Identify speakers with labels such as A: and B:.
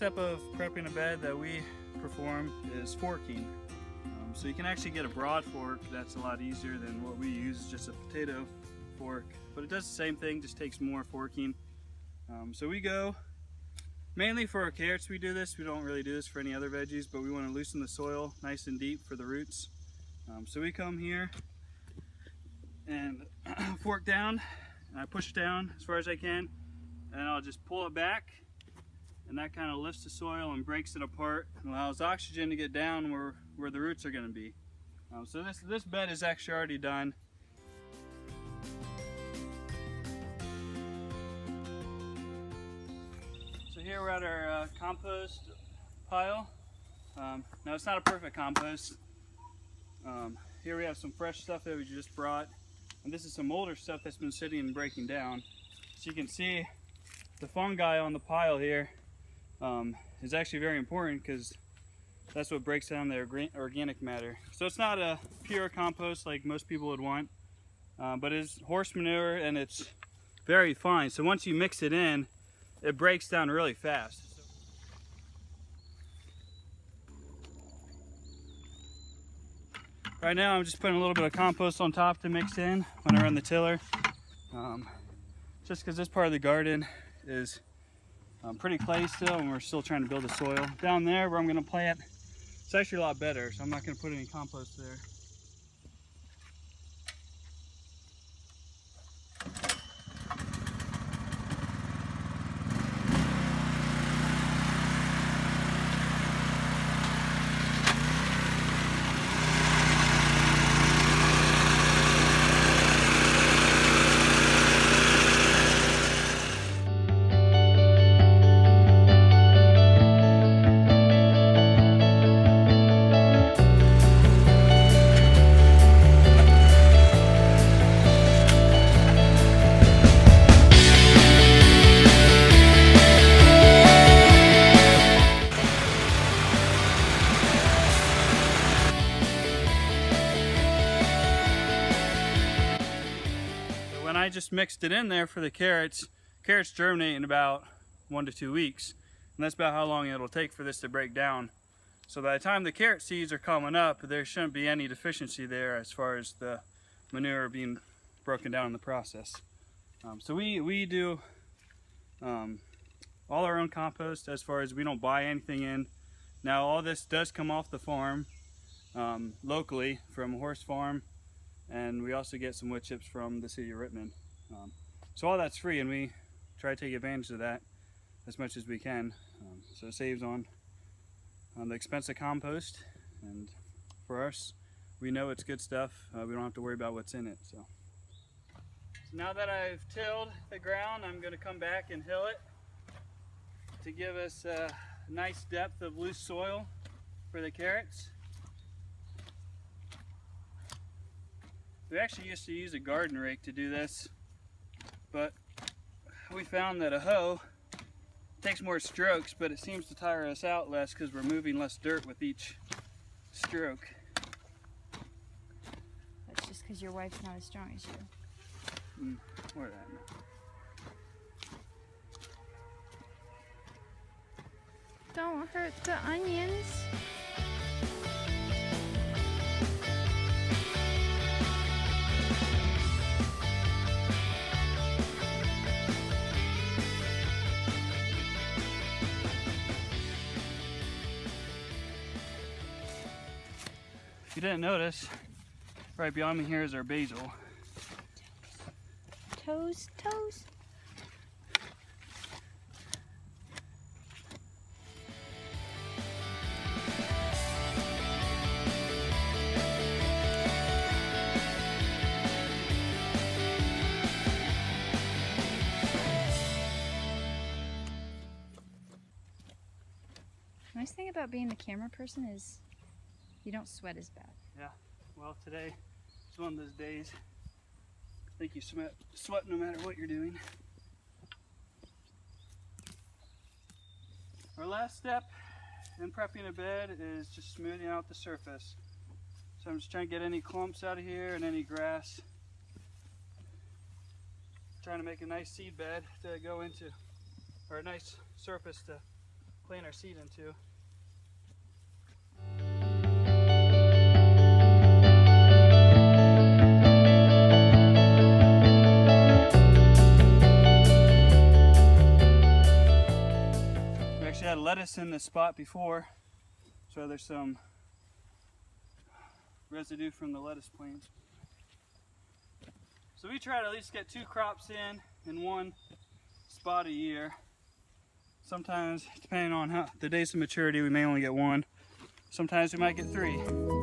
A: step of prepping a bed that we perform is forking. So you can actually get a broad fork. That's a lot easier than what we use, just a potato fork. But it does the same thing, just takes more forking. So we go, mainly for our carrots we do this. We don't really do this for any other veggies, but we want to loosen the soil nice and deep for the roots. So we come here and fork down, and I push down as far as I can, and I'll just pull it back, and that kind of lifts the soil and breaks it apart and allows oxygen to get down where the roots are going to be. So this bed is actually already done. So here we're at our compost pile. Now it's not a perfect compost. Here we have some fresh stuff that we just brought, and this is some older stuff that's been sitting and breaking down. So you can see the fungi on the pile here is actually very important because that's what breaks down the organic matter. So it's not a pure compost like most people would want, but it's horse manure and it's very fine. So once you mix it in, it breaks down really fast. Right now I'm just putting a little bit of compost on top to mix in when I run the tiller. Just because this part of the garden is pretty clay still, and we're still trying to build the soil. Down there where I'm going to plant, it's actually a lot better, so I'm not going to put any compost there. When I just mixed it in there for the carrots germinate in about 1 to 2 weeks, and that's about how long it'll take for this to break down. So by the time the carrot seeds are coming up, there shouldn't be any deficiency there as far as the manure being broken down in the process. So we do all our own compost, as far as we don't buy anything in. Now all this does come off the farm locally from a horse farm, and we also get some wood chips from the city of Rittman. So all that's free, and we try to take advantage of that as much as we can. So it saves on the expense of compost, and for us, we know it's good stuff. We don't have to worry about what's in it. So now that I've tilled the ground, I'm going to come back and hill it to give us a nice depth of loose soil for the carrots. We actually used to use a garden rake to do this, but we found that a hoe takes more strokes, but it seems to tire us out less because we're moving less dirt with each stroke.
B: That's just because your wife's not as strong as you.
A: Where at now?
B: Don't hurt the onions.
A: If you didn't notice, right beyond me here is our basil.
B: Toes, toes. Nice thing about being the camera person is you don't sweat as bad.
A: Yeah, well today is one of those days. I think you sweat no matter what you're doing. Our last step in prepping a bed is just smoothing out the surface. So I'm just trying to get any clumps out of here and any grass. Trying to make a nice seed bed to go into, or a nice surface to plant our seed into. We actually had lettuce in this spot before, so there's some residue from the lettuce plants. So we try to at least get 2 crops in one spot a year. Sometimes, depending on the days of maturity, we may only get 1. Sometimes we might get 3.